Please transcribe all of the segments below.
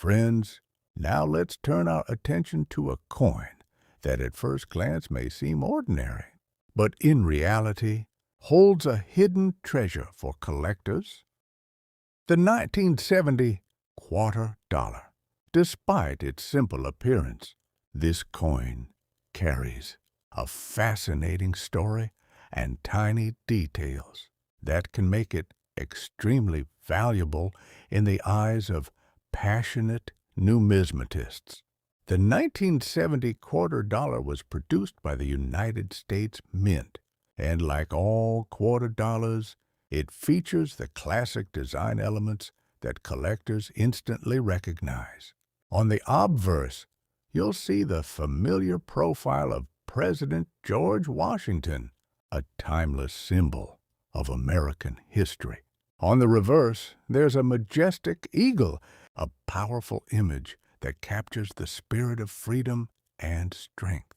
Friends, now let's turn our attention to a coin that at first glance may seem ordinary, but in reality holds a hidden treasure for collectors. The 1970 quarter dollar. Despite its simple appearance, this coin carries a fascinating story and tiny details that can make it extremely valuable in the eyes of passionate numismatists. The 1970 quarter dollar was produced by the United States Mint, and like all quarter dollars, it features the classic design elements that collectors instantly recognize. On the obverse, you'll see the familiar profile of President George Washington, a timeless symbol of American history. On the reverse, there's a majestic eagle, a powerful image that captures the spirit of freedom and strength,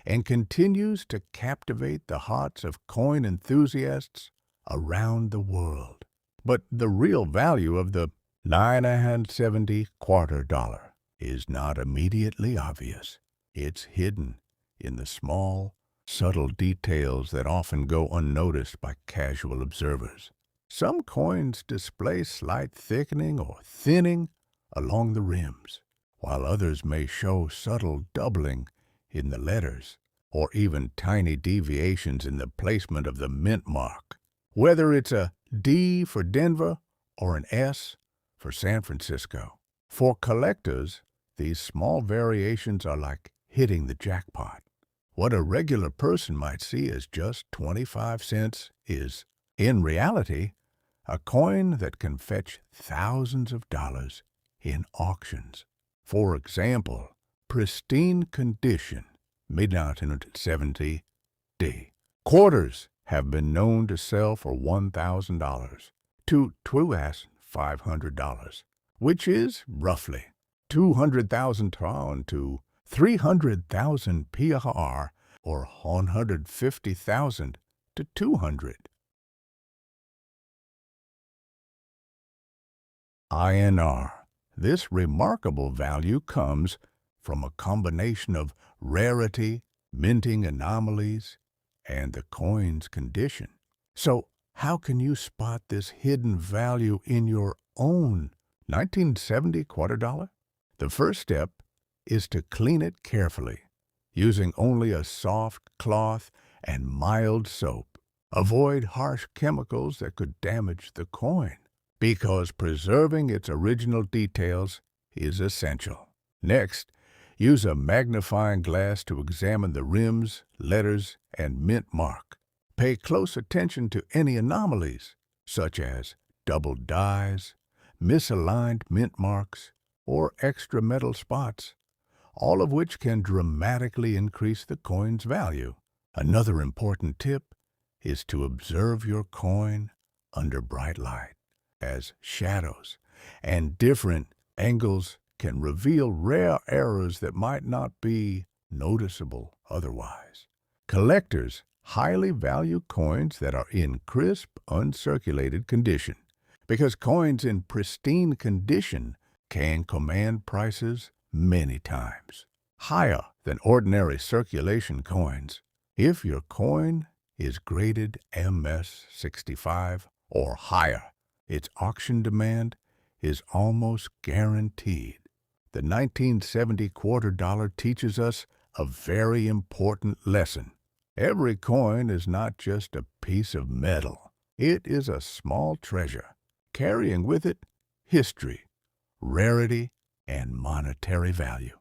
and continues to captivate the hearts of coin enthusiasts around the world. But the real value of the 1970 quarter dollar is not immediately obvious. It's hidden in the small, subtle details that often go unnoticed by casual observers. Some coins display slight thickening or thinning along the rims, while others may show subtle doubling in the letters, or even tiny deviations in the placement of the mint mark. Whether it's a D for Denver or an S for San Francisco. For collectors, these small variations are like hitting the jackpot. What a regular person might see as just 25 cents is, in reality, a coin that can fetch thousands of dollars in auctions. For example, pristine condition, mid-1970 D. Quarters have been known to sell for $1,000 to $500, which is roughly 200,000 TRN to 300,000 PRR, or 150,000 to 200 INR. This remarkable value comes from a combination of rarity, minting anomalies, and the coin's condition. So, how can you spot this hidden value in your own 1970 quarter dollar? The first step is to clean it carefully, using only a soft cloth and mild soap. Avoid harsh chemicals that could damage the coin, because preserving its original details is essential. Next, use a magnifying glass to examine the rims, letters, and mint mark. Pay close attention to any anomalies, such as double dies, misaligned mint marks, or extra metal spots, all of which can dramatically increase the coin's value. Another important tip is to observe your coin under bright light, as shadows and different angles can reveal rare errors that might not be noticeable otherwise. Collectors highly value coins that are in crisp, uncirculated condition, because coins in pristine condition can command prices many times higher than ordinary circulation coins. If your coin is graded MS-65 or higher, its auction demand is almost guaranteed. The 1970 quarter dollar teaches us a very important lesson. Every coin is not just a piece of metal. It is a small treasure, carrying with it history, rarity, and monetary value.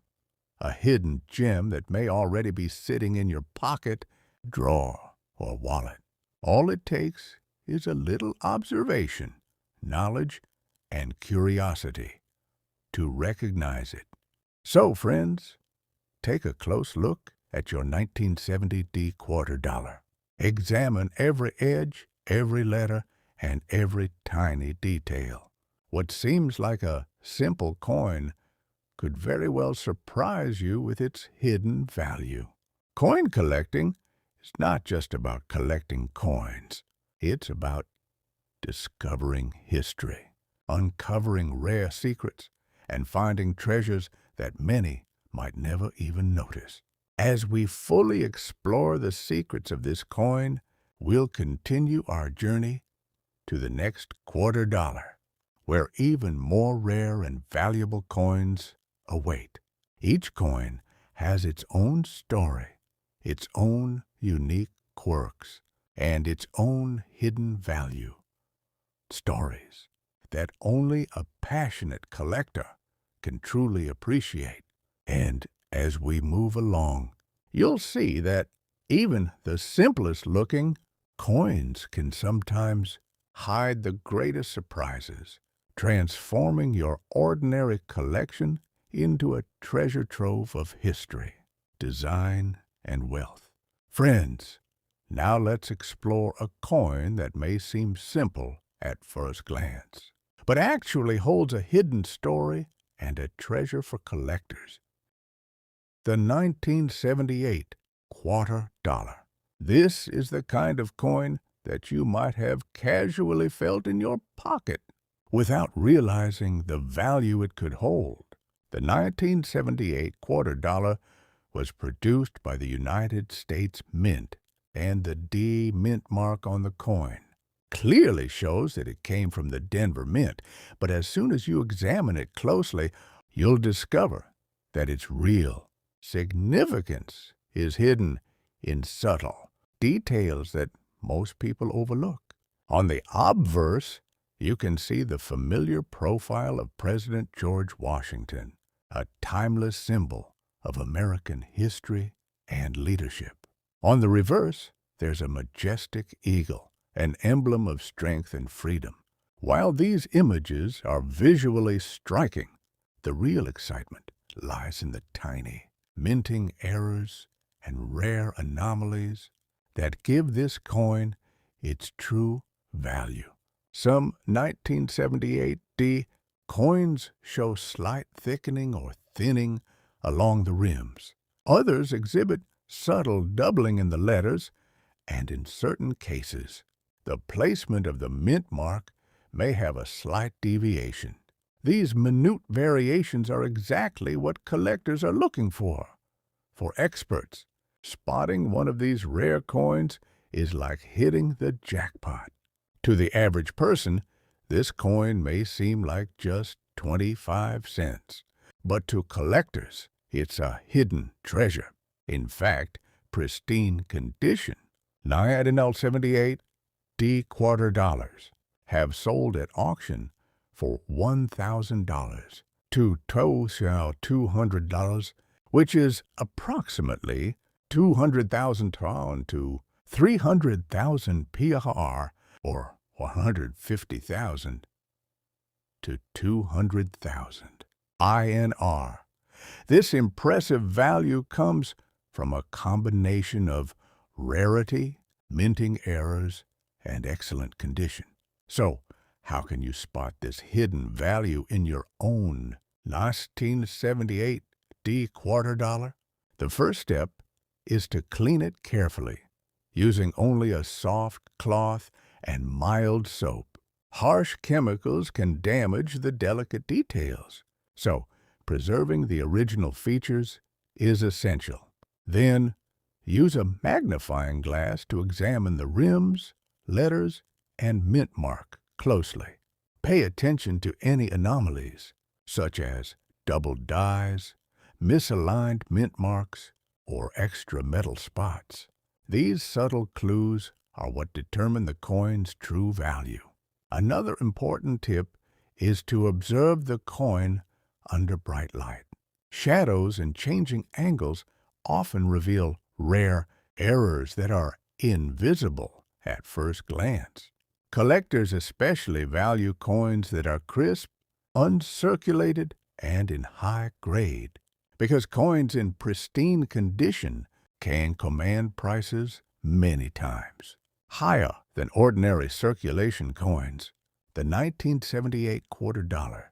A hidden gem that may already be sitting in your pocket, drawer, or wallet. All it takes is a little observation, knowledge, and curiosity to recognize it. So, friends, take a close look at your 1970 D quarter dollar. Examine every edge, every letter, and every tiny detail. What seems like a simple coin could very well surprise you with its hidden value. Coin collecting is not just about collecting coins. It's about discovering history, uncovering rare secrets, and finding treasures that many might never even notice. As we fully explore the secrets of this coin, we'll continue our journey to the next $quarter, where even more rare and valuable coins await. Each coin has its own story, its own unique quirks, and its own hidden value. Stories that only a passionate collector can truly appreciate. And as we move along, you'll see that even the simplest looking coins can sometimes hide the greatest surprises, transforming your ordinary collection into a treasure trove of history, design, and wealth. Friends, now let's explore a coin that may seem simple at first glance, but actually holds a hidden story and a treasure for collectors. The 1978 quarter dollar. This is the kind of coin that you might have casually felt in your pocket without realizing the value it could hold. The 1978 quarter dollar was produced by the United States Mint, and the D Mint mark on the coin clearly shows that it came from the Denver Mint, but as soon as you examine it closely, you'll discover that its real significance is hidden in subtle details that most people overlook. On the obverse, you can see the familiar profile of President George Washington, a timeless symbol of American history and leadership. On the reverse, there's a majestic eagle, an emblem of strength and freedom. While these images are visually striking, the real excitement lies in the tiny, minting errors and rare anomalies that give this coin its true value. Some 1978D coins show slight thickening or thinning along the rims. Others exhibit subtle doubling in the letters, and in certain cases, the placement of the mint mark may have a slight deviation. These minute variations are exactly what collectors are looking for. For experts, spotting one of these rare coins is like hitting the jackpot. To the average person, this coin may seem like just 25 cents, but to collectors, it's a hidden treasure. In fact, pristine condition. 1978 D quarter dollars have sold at auction for $1,000 to $200, which is approximately 200,000 to 300,000 PRR, or 150,000 to 200,000 INR. This impressive value comes from a combination of rarity, minting errors, and excellent condition. So, how can you spot this hidden value in your own 1978 D quarter dollar? The first step is to clean it carefully, using only a soft cloth and mild soap. Harsh chemicals can damage the delicate details, so preserving the original features is essential. Then, use a magnifying glass to examine the rims, letters, and mint mark closely. Pay attention to any anomalies, such as double dies, misaligned mint marks, or extra metal spots. These subtle clues are what determine the coin's true value. Another important tip is to observe the coin under bright light. Shadows and changing angles often reveal rare errors that are invisible at first glance. Collectors especially value coins that are crisp, uncirculated, and in high grade, because coins in pristine condition can command prices many times higher than ordinary circulation coins. The 1978 quarter dollar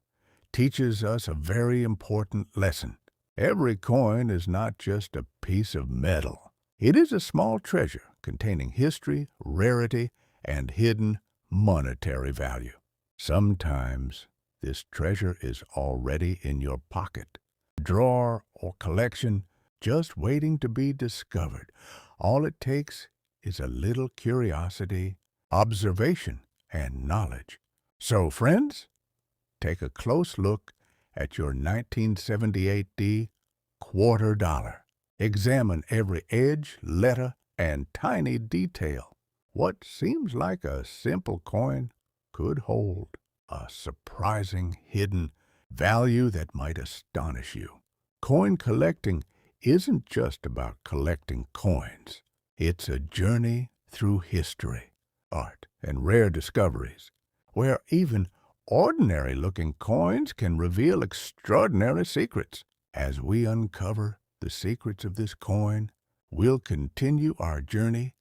teaches us a very important lesson. Every coin is not just a piece of metal. It is a small treasure containing history, rarity, and hidden monetary value. Sometimes this treasure is already in your pocket, drawer, or collection, just waiting to be discovered. All it takes is a little curiosity, observation, and knowledge. So, friends, take a close look at your 1978D quarter dollar. Examine every edge, letter, and tiny detail. What seems like a simple coin could hold a surprising hidden value that might astonish you. Coin collecting isn't just about collecting coins. It's a journey through history, art, and rare discoveries, where even ordinary-looking coins can reveal extraordinary secrets. As we uncover the secrets of this coin, we'll continue our journey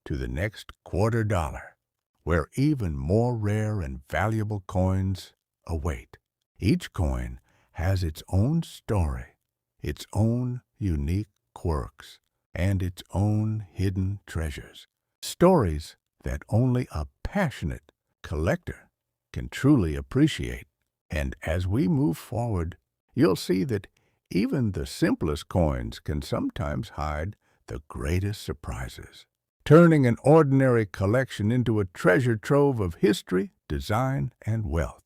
to the next quarter dollar, where even more rare and valuable coins await. Each coin has its own story, its own unique quirks, and its own hidden treasures. Stories that only a passionate collector can truly appreciate. And as we move forward, you'll see that even the simplest coins can sometimes hide the greatest surprises, turning an ordinary collection into a treasure trove of history, design, and wealth.